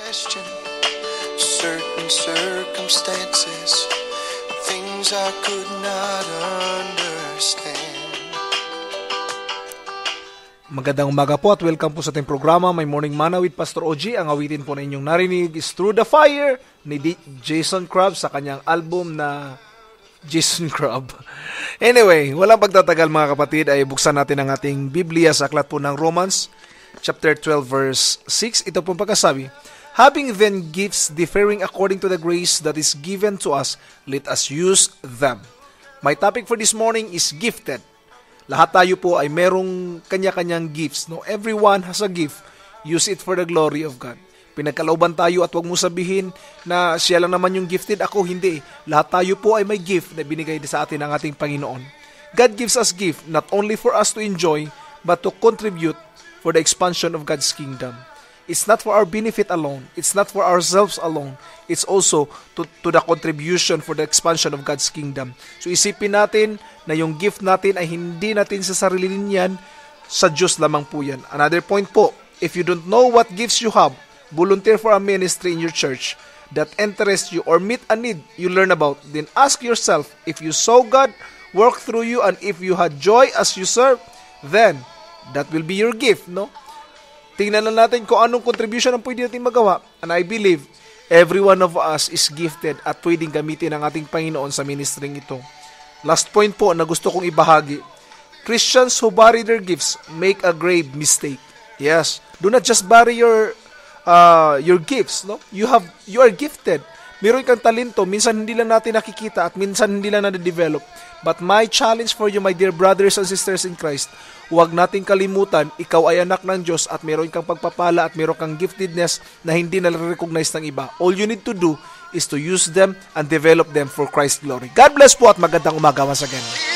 question certain circumstances, things I could not understand. Magandang umaga po at welcome po sa ating programa, My Morning Manna with Pastor OG. Ang awitin po na inyong narinig is Through the Fire ni Jason Crab sa kanyang album na Jason Crab. Anyway, walang pagtatagal mga kapatid, ay buksan natin ang ating Biblia sa aklat po ng Romans chapter 12 verse 6. Ito pong pagkasabi, having then gifts differing according to the grace that is given to us, let us use them. My topic for this morning is gifted. Lahat tayo po ay merong kanya-kanyang gifts. No? Everyone has a gift. Use it for the glory of God. Pinagkalooban tayo at huwag mo sabihin na siya lang naman yung gifted, ako hindi. Lahat tayo po ay may gift na binigay sa atin ng ating Panginoon. God gives us gift not only for us to enjoy, but to contribute for the expansion of God's kingdom. It's not for our benefit alone. It's not for ourselves alone. It's also to the contribution for the expansion of God's kingdom. So isipin natin na yung gift natin ay hindi natin sa sarili niyan, sa Diyos lamang po yan. Another point po, if you don't know what gifts you have, volunteer for a ministry in your church that interests you or meet a need you learn about, then ask yourself, if you saw God work through you and if you had joy as you serve, then that will be your gift, no? Tingnan na natin kung anong contribution ang pwede natin magawa. And I believe every one of us is gifted at pwedeng gamitin ang ating Panginoon sa ministering ito. Last point po na gusto kong ibahagi. Christians who bury their gifts make a grave mistake. Yes, do not just bury your gifts, no? You are gifted. Meron kang talento, minsan hindi lang natin nakikita at minsan hindi lang na-develop. But my challenge for you, my dear brothers and sisters in Christ, huwag nating kalimutan, ikaw ay anak ng Diyos at meron kang pagpapala at meron kang giftedness na hindi na-recognize ng iba. All you need to do is to use them and develop them for Christ's glory. God bless po at magandang umaga once again.